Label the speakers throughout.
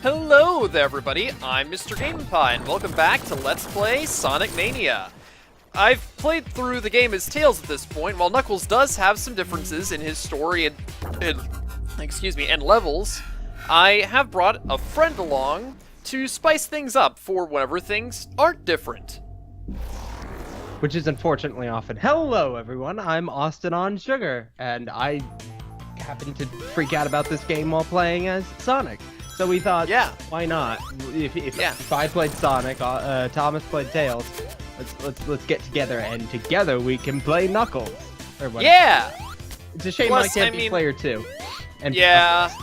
Speaker 1: Hello there, everybody. I'm mrgameandpie, and welcome back to Let's Play Sonic Mania. I've played through the game as Tails at this point. While Knuckles does have some differences in his story and levels, I have brought a friend along to spice things up for whenever things aren't different.
Speaker 2: Which is unfortunately often. Hello, everyone. I'm AustinOnSugar, and I happened to freak out about this game while playing as Sonic. So we thought, yeah, why not? If I played Sonic, Thomas played Tails. Let's get together, and together we can play Knuckles. Or whatever.
Speaker 1: Yeah.
Speaker 2: It's a shame I can't be player 2. And
Speaker 1: yeah.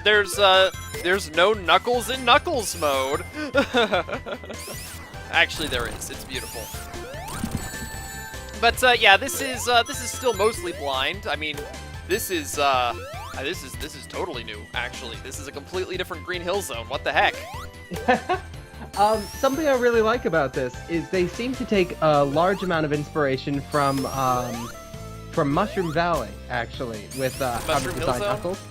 Speaker 1: there's no Knuckles in Knuckles mode. Actually, there is. It's beautiful. But yeah, this is still mostly blind. I mean, this is totally new. Actually, this is a completely different Green Hill Zone. What the heck?
Speaker 2: Something I really like about this is they seem to take a large amount of inspiration from Mushroom Valley, actually, with how to design Knuckles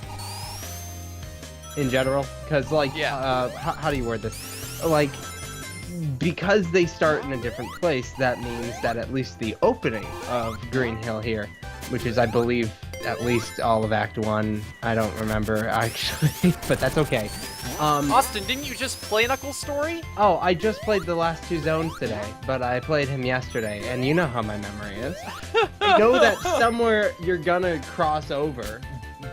Speaker 2: in general. Because, like, how do you word this? Like, because they start in a different place, that means that at least the opening of Green Hill here, which is, I believe, at least all of Act 1. I don't remember, actually, but that's okay.
Speaker 1: Austin, didn't you just play Knuckles' story?
Speaker 2: Oh, I just played the last 2 zones today, but I played him yesterday, and you know how my memory is. I know that somewhere you're gonna cross over,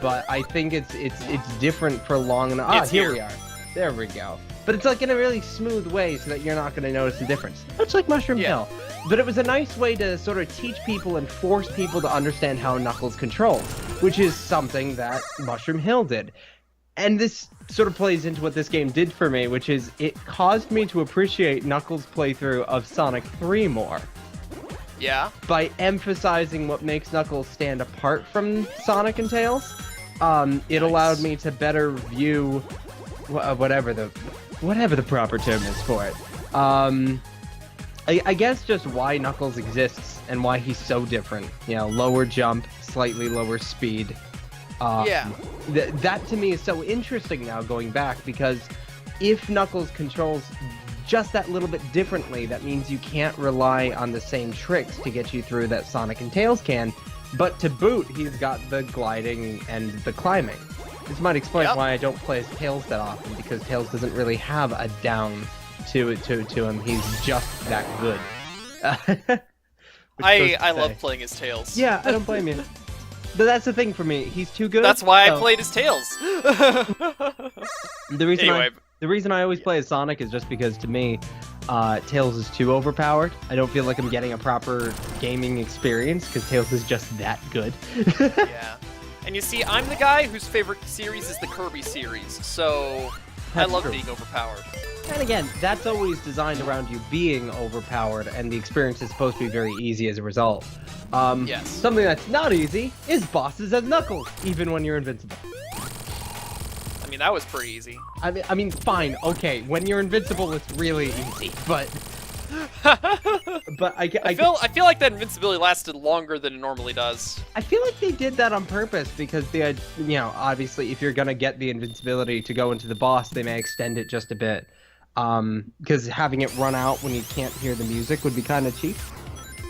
Speaker 2: but I think it's different for long enough. Ah, here we are. There we go. But it's like in a really smooth way so that you're not gonna notice the difference. Much like Mushroom Hill. But it was a nice way to sort of teach people and force people to understand how Knuckles controls, which is something that Mushroom Hill did. And this sort of plays into what this game did for me, which is it caused me to appreciate Knuckles' playthrough of Sonic 3 more.
Speaker 1: Yeah?
Speaker 2: By emphasizing what makes Knuckles stand apart from Sonic and Tails, it allowed me to better view whatever the proper term is for it. I guess just why Knuckles exists and why he's so different. You know, lower jump, slightly lower speed. That to me is so interesting now going back, because if Knuckles controls just that little bit differently, that means you can't rely on the same tricks to get you through that Sonic and Tails can. But to boot, he's got the gliding and the climbing. This might explain why I don't play as Tails that often, because Tails doesn't really have a down to him. He's just that good.
Speaker 1: I love playing as Tails.
Speaker 2: Yeah, I don't blame you. But that's the thing for me. He's too good.
Speaker 1: That's why I played as Tails.
Speaker 2: The reason I always play as Sonic is just because, to me, Tails is too overpowered. I don't feel like I'm getting a proper gaming experience because Tails is just that good.
Speaker 1: Yeah. And you see, I'm the guy whose favorite series is the Kirby series, so I love being overpowered.
Speaker 2: And again, that's always designed around you being overpowered, and the experience is supposed to be very easy as a result.
Speaker 1: Yes.
Speaker 2: Something that's not easy is bosses as Knuckles, even when you're invincible.
Speaker 1: I mean, that was pretty easy.
Speaker 2: I mean, fine, okay, when you're invincible, it's really easy, but... I
Speaker 1: feel like that invincibility lasted longer than it normally does.
Speaker 2: I feel like they did that on purpose because obviously if you're gonna get the invincibility to go into the boss, they may extend it just a bit. Because having it run out when you can't hear the music would be kind of cheap.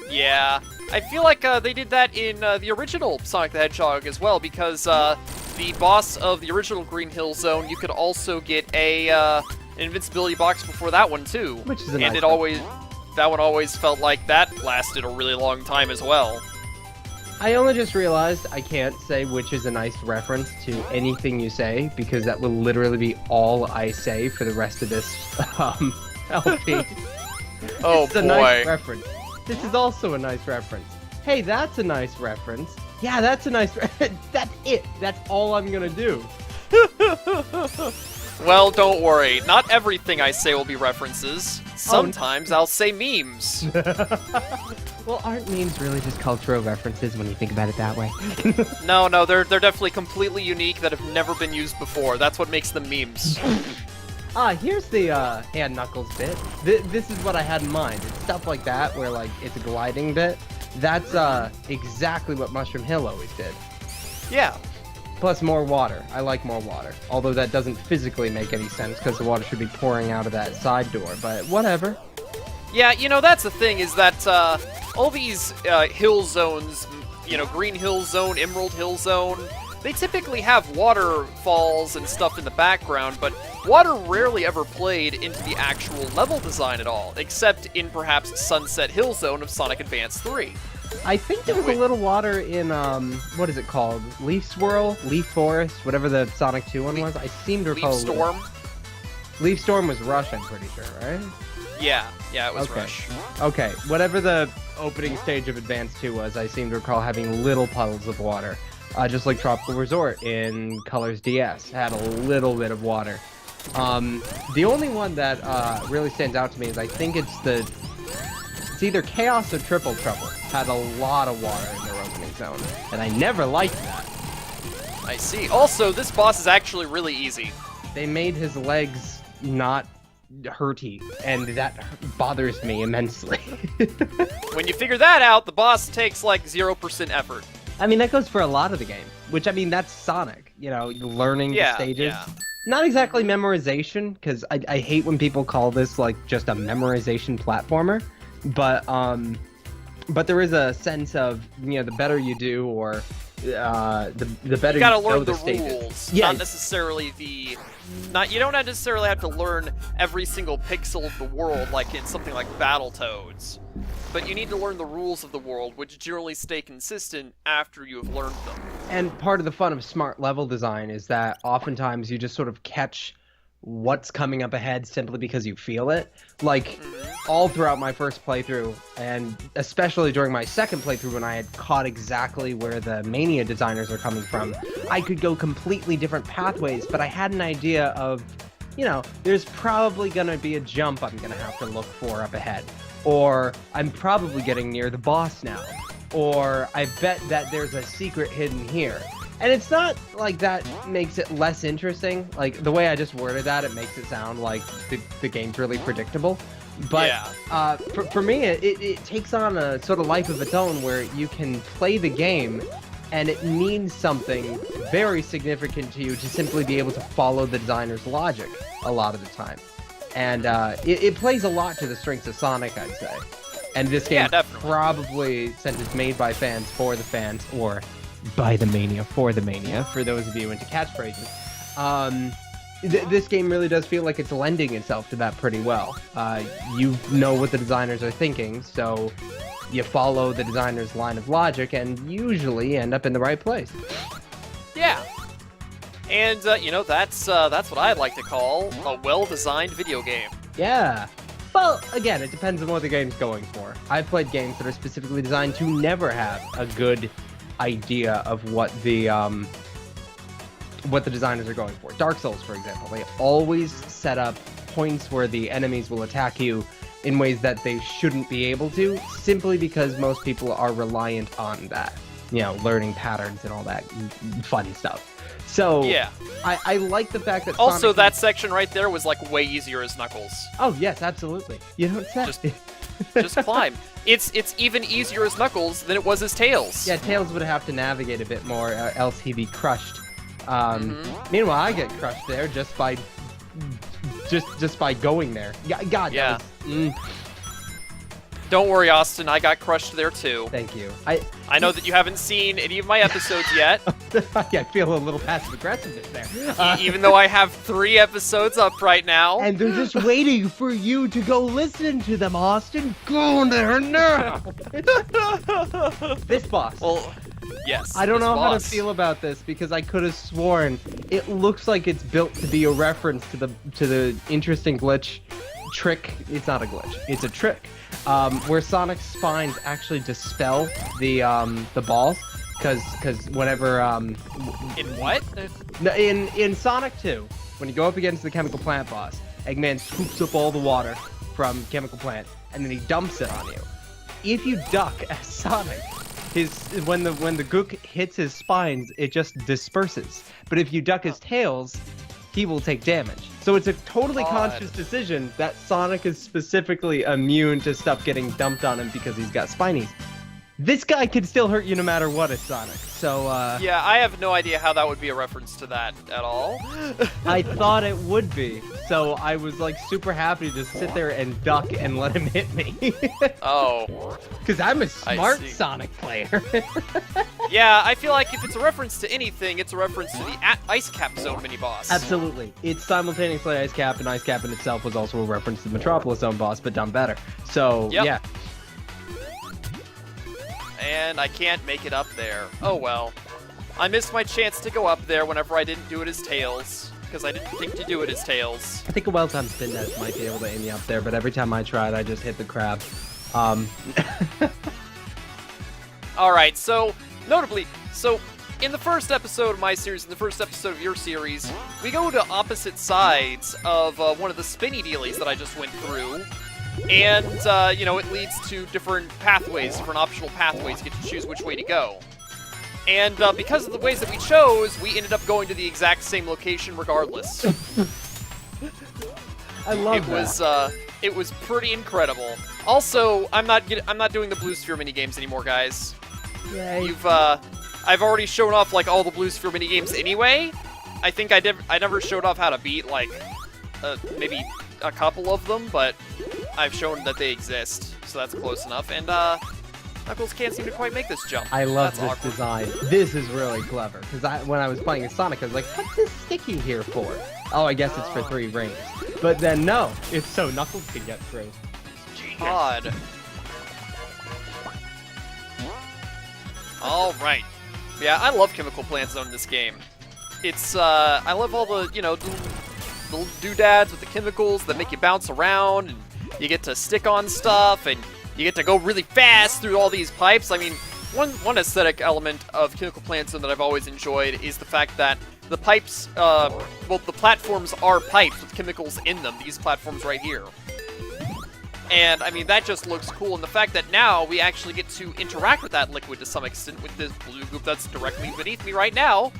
Speaker 1: Yeah, I feel like they did that in the original Sonic the Hedgehog as well, because the boss of the original Green Hill Zone, you could also get an invincibility box before that one too,
Speaker 2: which is a nice
Speaker 1: that one always felt like that lasted a really long time as well.
Speaker 2: I only just realized I can't say which is a nice reference to anything you say, because that will literally be all I say for the rest of this LP.
Speaker 1: Oh
Speaker 2: boy. A nice reference. This is also a nice reference. Hey, that's a nice reference. Yeah, that's a nice that's it. That's all I'm gonna do.
Speaker 1: Well, don't worry. Not everything I say will be references. Sometimes I'll say memes.
Speaker 2: Well, aren't memes really just cultural references when you think about it that way?
Speaker 1: No, they're definitely completely unique that have never been used before. That's what makes them memes.
Speaker 2: Here's the hand knuckles bit. This is what I had in mind. It's stuff like that where like it's a gliding bit. That's exactly what Mushroom Hill always did.
Speaker 1: Yeah.
Speaker 2: Plus more water. I like more water. Although that doesn't physically make any sense because the water should be pouring out of that side door, but whatever.
Speaker 1: Yeah, you know, that's the thing, is that all these hill zones, you know, Green Hill Zone, Emerald Hill Zone, they typically have waterfalls and stuff in the background, but water rarely ever played into the actual level design at all, except in perhaps Sunset Hill Zone of Sonic Advance 3.
Speaker 2: I think there was a little water in, what is it called? Leaf Swirl? Leaf Forest? Whatever the Sonic 2 one was? I seem to recall.
Speaker 1: Leaf Storm?
Speaker 2: Leaf Storm was Rush, I'm pretty sure, right?
Speaker 1: Yeah, it was Rush.
Speaker 2: Okay, whatever the opening stage of Advance 2 was, I seem to recall having little puddles of water. Just like Tropical Resort in Colors DS had a little bit of water. The only one that really stands out to me is I think it's either Chaos or Triple Trouble had a lot of water in their opening zone, and I never liked that.
Speaker 1: I see. Also, this boss is actually really easy.
Speaker 2: They made his legs not hurty, and that bothers me immensely.
Speaker 1: When you figure that out, the boss takes like 0% effort.
Speaker 2: I mean, that goes for a lot of the game, which, I mean, that's Sonic, you know, learning the stages.
Speaker 1: Yeah.
Speaker 2: Not exactly memorization, because I hate when people call this, like, just a memorization platformer, but there is a sense of, you know, the better you do, or the better
Speaker 1: you gotta
Speaker 2: know
Speaker 1: learn the
Speaker 2: stages.
Speaker 1: rules,
Speaker 2: Yeah.
Speaker 1: not necessarily you don't necessarily have to learn every single pixel of the world like in something like Battletoads, but you need to learn the rules of the world, which generally stay consistent after you have learned them.
Speaker 2: And part of the fun of smart level design is that oftentimes you just sort of catch what's coming up ahead simply because you feel it. Like, all throughout my first playthrough, and especially during my second playthrough when I had caught exactly where the Mania designers are coming from, I could go completely different pathways, but I had an idea of, you know, there's probably gonna be a jump I'm gonna have to look for up ahead. Or, I'm probably getting near the boss now. Or, I bet that there's a secret hidden here. And it's not like that makes it less interesting. Like, the way I just worded that, it makes it sound like the game's really predictable. But
Speaker 1: yeah.
Speaker 2: For me, it takes on a sort of life of its own where you can play the game and it means something very significant to you to simply be able to follow the designer's logic a lot of the time. And it plays a lot to the strengths of Sonic, I'd say. And this game probably, since it's made by fans for the fans, or by the Mania for the Mania, for those of you into catchphrases, this game really does feel like it's lending itself to that pretty well. You know what the designers are thinking, so you follow the designer's line of logic and usually end up in the right place.
Speaker 1: Yeah. And, you know, that's what I'd like to call a well-designed video game.
Speaker 2: Yeah. Well, again, it depends on what the game's going for. I've played games that are specifically designed to never have a good idea of what the designers are going for. Dark Souls, for example, they always set up points where the enemies will attack you in ways that they shouldn't be able to, simply because most people are reliant on that, you know, learning patterns and all that fun stuff. So
Speaker 1: yeah,
Speaker 2: I like the fact that
Speaker 1: also
Speaker 2: Sonic
Speaker 1: that section right there was like way easier as Knuckles.
Speaker 2: Oh yes, absolutely. You don't say.
Speaker 1: Just climb. It's even easier as Knuckles than it was as Tails.
Speaker 2: Yeah, Tails would have to navigate a bit more, else he'd be crushed. Meanwhile, I get crushed there just by going there. God,
Speaker 1: yeah.
Speaker 2: Was,
Speaker 1: Don't worry, Austin. I got crushed there too.
Speaker 2: Thank you.
Speaker 1: I know that you haven't seen any of my episodes yet.
Speaker 2: I feel a little passive aggressiveness there.
Speaker 1: Even though I have 3 episodes up right now.
Speaker 2: And they're just waiting for you to go listen to them, Austin. Go there now. This boss.
Speaker 1: Well, yes.
Speaker 2: I don't know how to feel about this because I could have sworn it looks like it's built to be a reference to the interesting glitch trick. It's not a glitch. It's a trick. Where Sonic's spines actually dispel the balls, because whenever
Speaker 1: in what?
Speaker 2: In Sonic 2, when you go up against the chemical plant boss, Eggman scoops up all the water from chemical plant and then he dumps it on you. If you duck as Sonic, when the gook hits his spines, it just disperses. But if you duck as Tails, he will take damage. So it's a totally conscious decision that Sonic is specifically immune to stuff getting dumped on him because he's got spinies. This guy can still hurt you no matter what it's Sonic. So,
Speaker 1: Yeah, I have no idea how that would be a reference to that at all.
Speaker 2: I thought it would be. So I was like super happy to sit there and duck and let him hit me.
Speaker 1: Oh.
Speaker 2: Because I'm a smart
Speaker 1: see.
Speaker 2: Sonic player.
Speaker 1: Yeah, I feel like if it's a reference to anything, it's a reference to the Ice Cap Zone mini-boss.
Speaker 2: Absolutely. It's simultaneously Ice Cap, and Ice Cap in itself was also a reference to the Metropolis Zone boss, but done better. So,
Speaker 1: Yep.
Speaker 2: yeah.
Speaker 1: And I can't make it up there. Oh well. I missed my chance to go up there whenever I didn't do it as Tails, because I didn't think to do it as Tails.
Speaker 2: I think a well-timed spin dash might be able to aim me up there, but every time I tried, I just hit the crab.
Speaker 1: Alright, so, notably, in the first episode of my series, in the first episode of your series, we go to opposite sides of one of the spinny dealies that I just went through. And, you know, it leads to different pathways, different optional pathways. You get to choose which way to go. And because of the ways that we chose, we ended up going to the exact same location regardless.
Speaker 2: I love that.
Speaker 1: It was pretty incredible. Also, I'm not doing the Blue Sphere minigames anymore, guys.
Speaker 2: Yay.
Speaker 1: I've already shown off like all the Blue Sphere minigames anyway. I think I never showed off how to beat like maybe a couple of them, but I've shown that they exist, so that's close enough. And Knuckles can't seem to quite make this jump.
Speaker 2: I love
Speaker 1: That's
Speaker 2: this
Speaker 1: awkward.
Speaker 2: design. This is really clever, because when I was playing as Sonic, I was like, what's this sticky here for? Oh, I guess it's for 3 rings. But then, no, it's so Knuckles can get through.
Speaker 1: Odd. All right. Yeah, I love Chemical Plant Zone in this game. It's I love all the the little doodads with the chemicals that make you bounce around, and you get to stick on stuff, and you get to go really fast through all these pipes. I mean, one aesthetic element of Chemical Plant Zone that I've always enjoyed is the fact that the pipes, well, the platforms are pipes with chemicals in them. These platforms right here. And, I mean, that just looks cool, and the fact that now we actually get to interact with that liquid to some extent with this blue goop that's directly beneath me right now,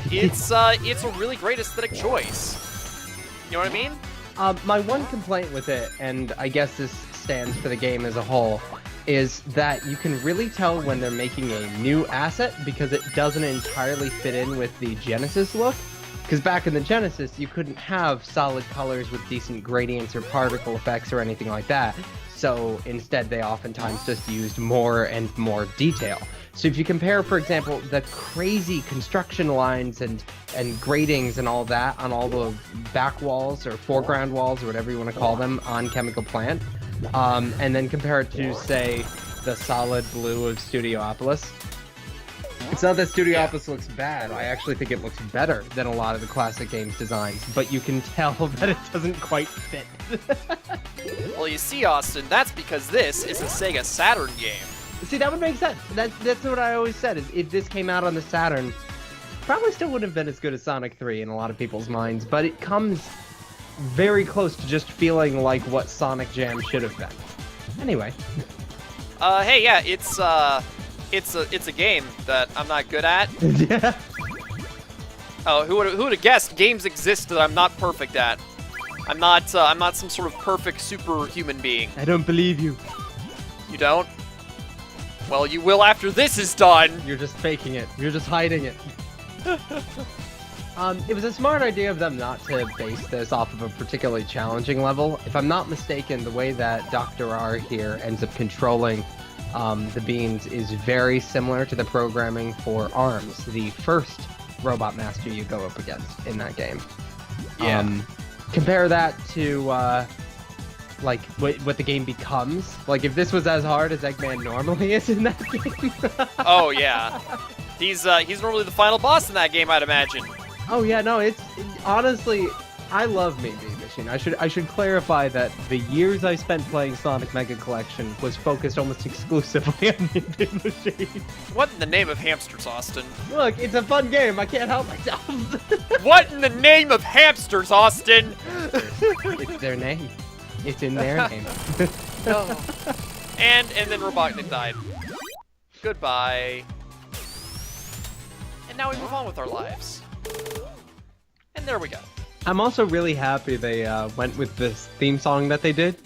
Speaker 1: it's a really great aesthetic choice. You know what I mean?
Speaker 2: My one complaint with it, and I guess this stands for the game as a whole, is that you can really tell when they're making a new asset because it doesn't entirely fit in with the Genesis look. Because back in the Genesis, you couldn't have solid colors with decent gradients or particle effects or anything like that. So instead, they oftentimes just used more and more detail. So if you compare, for example, the crazy construction lines and gratings and all that on all the back walls or foreground walls or whatever you want to call them on Chemical Plant, and then compare it to, say, the solid blue of Studiopolis, it's not that Studiopolis looks bad. I actually think it looks better than a lot of the classic games designs, but you can tell that it doesn't quite fit.
Speaker 1: Well, you see, Austin, that's because this is a Sega Saturn game.
Speaker 2: See, that would make sense. That's what I always said, is if this came out on the Saturn, probably still wouldn't have been as good as Sonic 3 in a lot of people's minds, but it comes very close to just feeling like what Sonic Jam should have been. Anyway.
Speaker 1: Hey, yeah, it's a game that I'm not good at.
Speaker 2: Yeah.
Speaker 1: Oh, who would have guessed games exist that I'm not perfect at? I'm not some sort of perfect superhuman being.
Speaker 2: I don't believe you.
Speaker 1: You don't? Well, you will after this is done.
Speaker 2: You're just faking it. You're just hiding it. It was a smart idea of them not to base this off of a particularly challenging level. If I'm not mistaken, the way that Dr. R here ends up controlling the beans is very similar to the programming for ARMS, the first Robot Master you go up against in that game.
Speaker 1: Yeah.
Speaker 2: Compare that to like what the game becomes. Like if this was as hard as Eggman normally is in that game.
Speaker 1: Oh yeah. He's normally the final boss in that game, I'd imagine.
Speaker 2: Oh yeah, no, honestly, I love Mean Bean Machine. I should clarify that the years I spent playing Sonic Mega Collection was focused almost exclusively on Mean Bean Machine.
Speaker 1: What in the name of hamsters, Austin?
Speaker 2: Look, it's a fun game. I can't help myself.
Speaker 1: What in the name of hamsters, Austin?
Speaker 2: It's their name. It's in their name.
Speaker 1: No. And then Robotnik died. Goodbye. And now we move on with our lives. And there we go.
Speaker 2: I'm also really happy they went with this theme song that they did,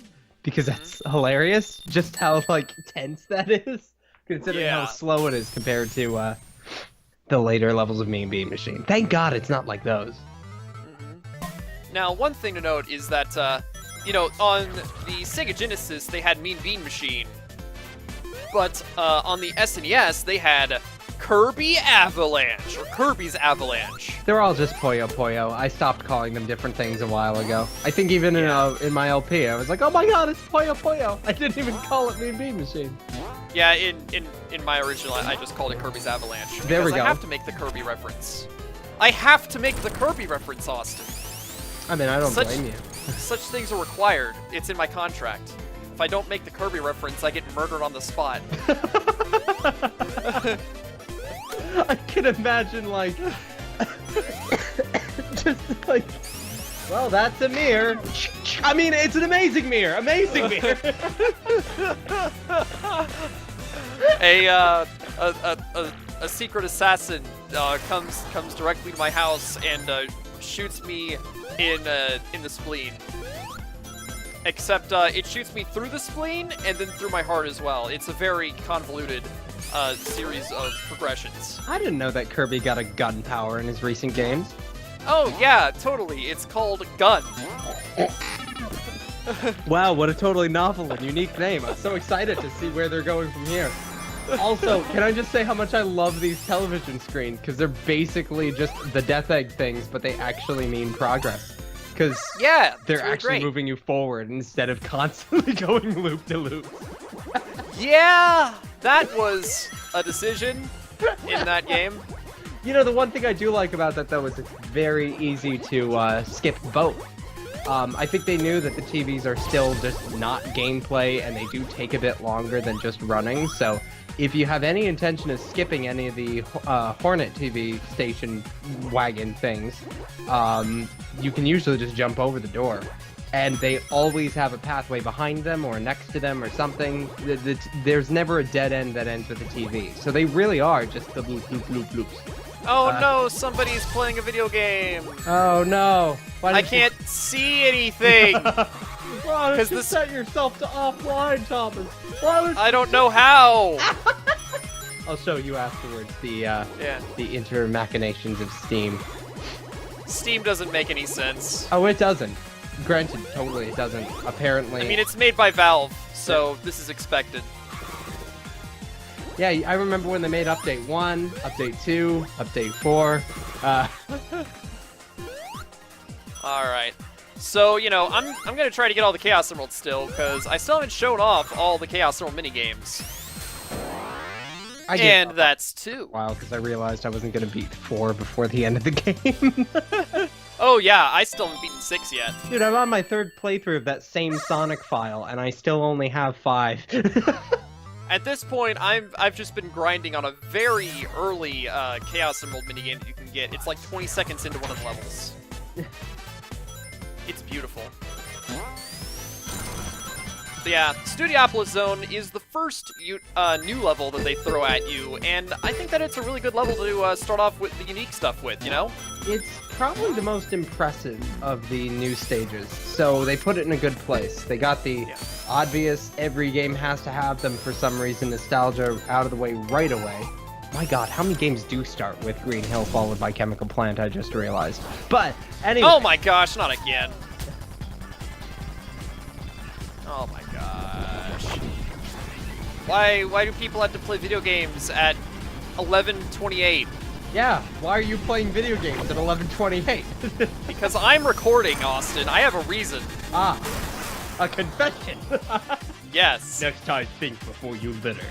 Speaker 2: because that's hilarious. Just how like tense that is. considering
Speaker 1: Yeah.
Speaker 2: how slow it is compared to the later levels of Mean Bean Machine. Thank God it's not like those.
Speaker 1: Now, one thing to note is that, you know, on the Sega Genesis, they had Mean Bean Machine. But on the SNES, they had Kirby Avalanche, or Kirby's Avalanche.
Speaker 2: They're all just Puyo Puyo. I stopped calling them different things a while ago. I think even in my LP, I was like, oh my god, it's Puyo Puyo. I didn't even call it Mean Bean Machine.
Speaker 1: Yeah, in my original, I just called it Kirby's Avalanche.
Speaker 2: There we go.
Speaker 1: I have to make the Kirby reference. I have to make the Kirby reference, Austin.
Speaker 2: I mean, I don't blame you.
Speaker 1: Such things are required. It's in my contract. If I don't make the Kirby reference, I get murdered on the spot.
Speaker 2: I can imagine, like, just like, well, that's a mirror. I mean, it's an amazing mirror. Amazing mirror.
Speaker 1: A secret assassin comes directly to my house and shoots me in the spleen. Except it shoots me through the spleen and then through my heart as well. It's a very convoluted series of progressions.
Speaker 2: I didn't know that Kirby got a gun power in his recent games.
Speaker 1: Oh yeah, totally. It's called Gun.
Speaker 2: Wow, what a totally novel and unique name. I'm so excited to see where they're going from here. Also, can I just say how much I love these television screens? Because they're basically just the Death Egg things, but they actually mean progress. Because
Speaker 1: yeah,
Speaker 2: they're
Speaker 1: really
Speaker 2: actually
Speaker 1: great.
Speaker 2: moving you forward instead of constantly going loop to loop.
Speaker 1: Yeah, that was a decision in that game.
Speaker 2: You know, the one thing I do like about that, though, is it's very easy to skip both. I think they knew that the TVs are still just not gameplay, and they do take a bit longer than just running, so if you have any intention of skipping any of the Hornet TV station wagon things, you can usually just jump over the door. And they always have a pathway behind them or next to them or something. There's never a dead end that ends with a TV. So they really are just the loop, loop, loop, loops.
Speaker 1: Oh no, somebody's playing a video game.
Speaker 2: Oh no.
Speaker 1: I can't see anything.
Speaker 2: Why don't you set yourself to offline, Thomas?
Speaker 1: I don't know how.
Speaker 2: I'll show you afterwards the inter machinations of Steam.
Speaker 1: Steam doesn't make any sense.
Speaker 2: Oh, it doesn't. Granted, totally it doesn't. Apparently.
Speaker 1: I mean, it's made by Valve, so this is expected.
Speaker 2: Yeah, I remember when they made Update 1, Update 2, Update 4.
Speaker 1: Alright. So, you know, I'm gonna try to get all the Chaos Emeralds still, because I still haven't shown off all the Chaos Emerald minigames. And that's 2.
Speaker 2: Wow, because I realized I wasn't gonna beat 4 before the end of the game.
Speaker 1: Oh yeah, I still haven't beaten 6 yet.
Speaker 2: Dude, I'm on my 3rd playthrough of that same Sonic file, and I still only have 5.
Speaker 1: At this point, I've just been grinding on a very early Chaos Emerald minigame that you can get. It's like 20 seconds into one of the levels. It's beautiful. But yeah, Studiopolis Zone is the first new level that they throw at you, and I think that it's a really good level to start off with the unique stuff with, you know?
Speaker 2: It's probably the most impressive of the new stages, so they put it in a good place. They got the obvious, every game has to have them for some reason, nostalgia out of the way right away. My god, how many games do start with Green Hill followed by Chemical Plant, I just realized. But, anyway.
Speaker 1: Oh my gosh, not again. Oh my gosh. Why do people have to play video games at 11:28?
Speaker 2: Yeah, why are you playing video games at 11:28?
Speaker 1: Because I'm recording, Austin. I have a reason.
Speaker 2: Ah, a confession.
Speaker 1: Yes.
Speaker 2: Next time, think before you litter.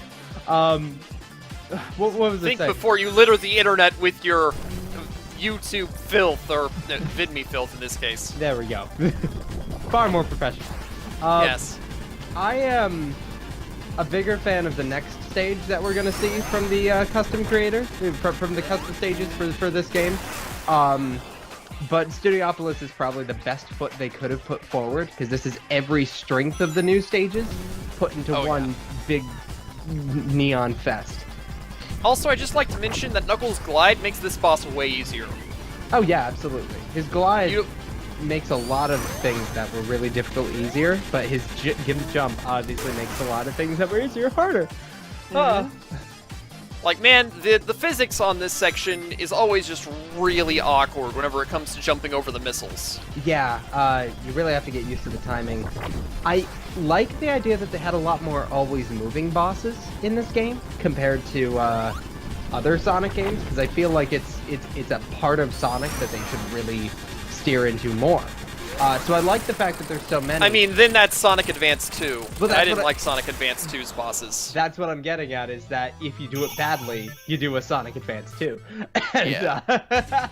Speaker 2: What was it
Speaker 1: Think
Speaker 2: saying?
Speaker 1: before you litter the internet with your YouTube filth, or VidMe filth in this case.
Speaker 2: There we go. Far more professional.
Speaker 1: Yes.
Speaker 2: I am a bigger fan of the next stage that we're gonna see from the custom creator, from the custom stages for this game. But Studiopolis is probably the best foot they could have put forward, because this is every strength of the new stages put into one big neon fest.
Speaker 1: Also, I'd just like to mention that Knuckles' glide makes this boss way easier.
Speaker 2: Oh yeah, absolutely. His glide makes a lot of things that were really difficult easier, but his jump obviously makes a lot of things that were easier harder.
Speaker 1: Like, man, the physics on this section is always just really awkward whenever it comes to jumping over the missiles.
Speaker 2: Yeah, you really have to get used to the timing. I like the idea that they had a lot more always moving bosses in this game compared to other Sonic games, because I feel like it's a part of Sonic that they should really steer into more. So I like the fact that there's so many.
Speaker 1: I mean, then that's Sonic Advance 2.
Speaker 2: But
Speaker 1: I didn't like Sonic Advance 2's bosses.
Speaker 2: That's what I'm getting at, is that if you do it badly, you do a Sonic Advance 2. And,
Speaker 1: Yeah.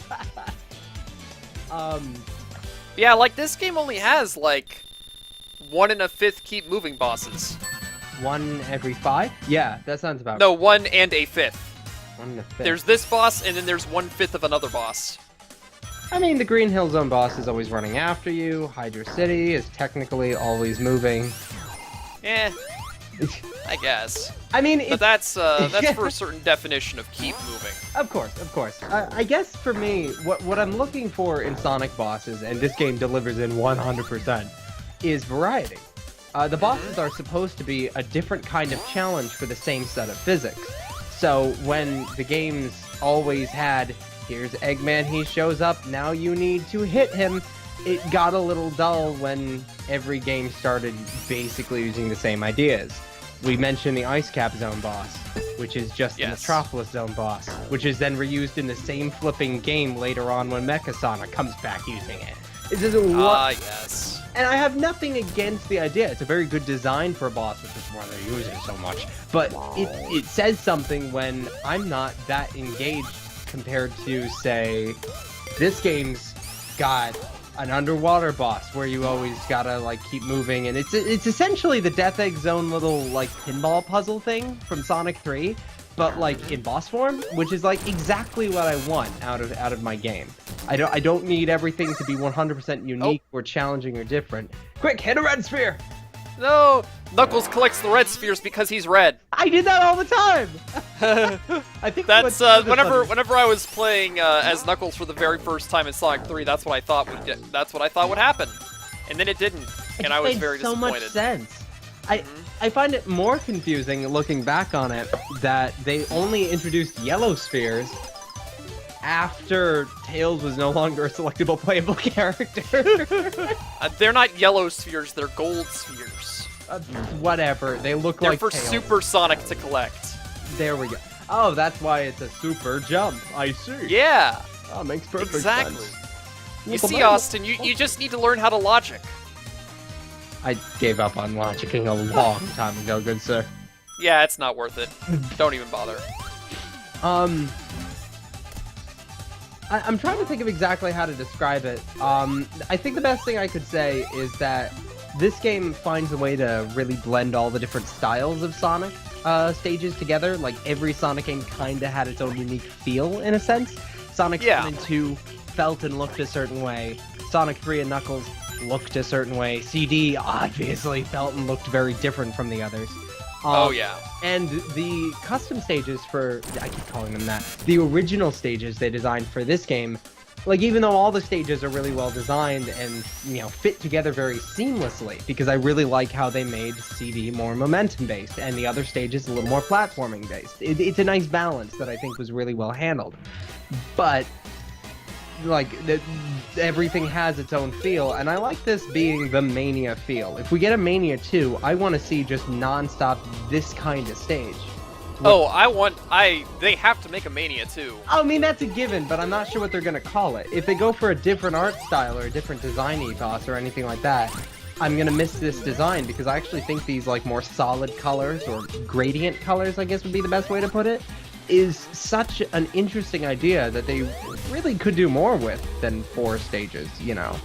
Speaker 2: Yeah,
Speaker 1: like, this game only has, like, 1 1/5 keep moving bosses.
Speaker 2: 1 every 5? Yeah, that sounds about
Speaker 1: No, 1 1/5.
Speaker 2: 1 1/5.
Speaker 1: There's this boss, and then there's 1/5 of another boss.
Speaker 2: I mean, the Green Hill Zone boss is always running after you. Hydra City is technically always moving.
Speaker 1: Eh, I guess.
Speaker 2: I mean,
Speaker 1: But that's for a certain definition of keep moving.
Speaker 2: Of course, of course. I guess for me, what I'm looking for in Sonic bosses, and this game delivers in 100%, is variety. The bosses are supposed to be a different kind of challenge for the same set of physics. So when the games always had, here's Eggman, he shows up, now you need to hit him, it got a little dull when every game started basically using the same ideas. We mentioned the Ice Cap Zone boss, which is just the Metropolis Zone boss, which is then reused in the same flipping game later on when Mecha Sonic comes back using it. This is
Speaker 1: yes.
Speaker 2: And I have nothing against the idea. It's a very good design for a boss, which is why they're using so much. But it says something when I'm not that engaged compared to, say, this game's got an underwater boss where you always gotta, like, keep moving, and it's essentially the Death Egg Zone little, like, pinball puzzle thing from Sonic 3, but, like, in boss form, which is, like, exactly what I want out of my game. I don't need everything to be 100% unique or challenging or different. Quick, hit a red sphere!
Speaker 1: No! Knuckles collects the red spheres because he's red.
Speaker 2: I did that all the time! I think
Speaker 1: that's whenever I was playing as Knuckles for the very first time in Sonic 3, that's what I thought would happen. And then it didn't, and I was very disappointed.
Speaker 2: It made so much sense. I find it more confusing looking back on it that they only introduced yellow spheres after Tails was no longer a selectable playable character.
Speaker 1: They're not yellow spheres, they're gold spheres.
Speaker 2: Whatever, they look
Speaker 1: they're
Speaker 2: like
Speaker 1: for
Speaker 2: Tails.
Speaker 1: Super Sonic to collect.
Speaker 2: There we go. Oh, that's why it's a super jump. I see.
Speaker 1: Yeah.
Speaker 2: Oh, makes perfect
Speaker 1: sense.
Speaker 2: Exactly.
Speaker 1: You see, Austin, you just need to learn how to logic.
Speaker 2: I gave up on logicking a long time ago, good sir.
Speaker 1: Yeah, it's not worth it. Don't even bother.
Speaker 2: I'm trying to think of exactly how to describe it. I think the best thing I could say is that this game finds a way to really blend all the different styles of Sonic stages together. Like, every Sonic game kind of had its own unique feel, in a sense. Sonic 1 and 2 felt and looked a certain way. Sonic 3 and Knuckles looked a certain way. CD obviously felt and looked very different from the others.
Speaker 1: Oh, yeah.
Speaker 2: And the custom stages for, I keep calling them that, the original stages they designed for this game, like, even though all the stages are really well designed and, you know, fit together very seamlessly, because I really like how they made CD more momentum-based and the other stages a little more platforming-based. It's a nice balance that I think was really well handled. But, like, everything has its own feel, and I like this being the Mania feel. If we get a Mania 2, I want to see just non-stop this kind of stage.
Speaker 1: They have to make a Mania 2.
Speaker 2: I mean, that's a given, but I'm not sure what they're going to call it. If they go for a different art style or a different design ethos or anything like that, I'm going to miss this design, because I actually think these, like, more solid colors, or gradient colors, I guess would be the best way to put it, is such an interesting idea that they really could do more with than 4 stages, you know?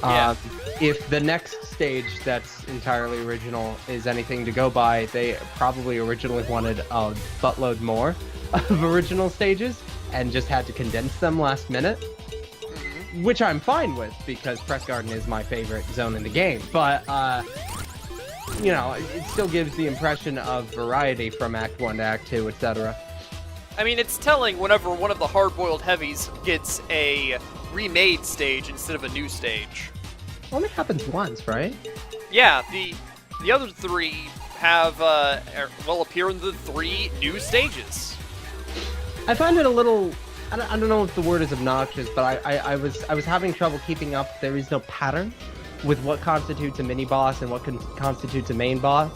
Speaker 1: Yeah.
Speaker 2: If the next stage that's entirely original is anything to go by, they probably originally wanted a buttload more of original stages and just had to condense them last minute, which I'm fine with, because Press Garden is my favorite zone in the game, but, you know, it still gives the impression of variety from Act 1 to Act 2, etc.
Speaker 1: I mean, it's telling whenever one of the hard-boiled heavies gets a remade stage instead of a new stage.
Speaker 2: Only happens once, right?
Speaker 1: Yeah, the other 3 have will appear in the 3 new stages.
Speaker 2: I find it a little. I don't know if the word is obnoxious, but I was having trouble keeping up. There is no pattern with what constitutes a mini boss and what constitutes a main boss.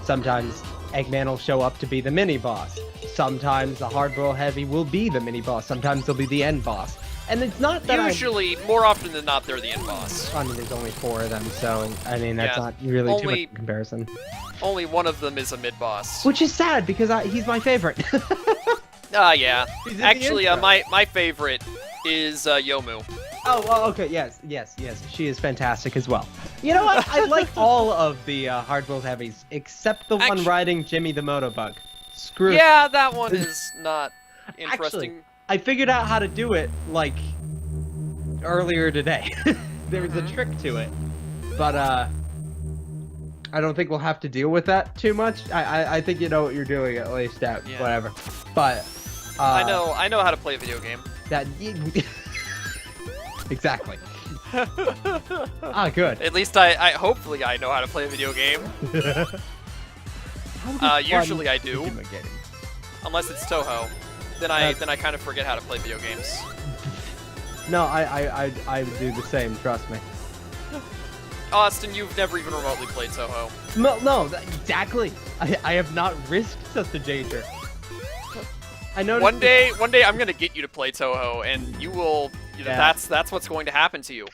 Speaker 2: Sometimes Eggman will show up to be the mini boss. Sometimes the hardboiled heavy will be the mini boss. Sometimes they'll be the end boss. And it's not that
Speaker 1: Usually, more often than not, they're the end boss.
Speaker 2: I mean, there's only 4 of them, so I mean that's not really too much in comparison.
Speaker 1: Only one of them is a mid boss.
Speaker 2: Which is sad because he's my favorite.
Speaker 1: Yeah. Actually, my favorite is Yomu.
Speaker 2: Oh, well, okay, yes. She is fantastic as well. You know what? I like all of the hard-boiled heavies, except the one riding Jimmy the Motobug. Screw it.
Speaker 1: Yeah, that one is not interesting.
Speaker 2: Actually, I figured out how to do it, like, earlier today. There's a trick to it. But, I don't think we'll have to deal with that too much. I think you know what you're doing, at least, whatever. But,
Speaker 1: I know how to play a video game.
Speaker 2: That... Exactly. Good.
Speaker 1: At least hopefully I know how to play a video game. Usually I do. Unless it's Toho. Then I kind of forget how to play video games.
Speaker 2: No, I do the same, trust me.
Speaker 1: Austin, you've never even remotely played Toho.
Speaker 2: No, exactly. I have not risked such a danger. I know.
Speaker 1: One day I'm gonna get you to play Toho, and you will. That's what's going to happen to you.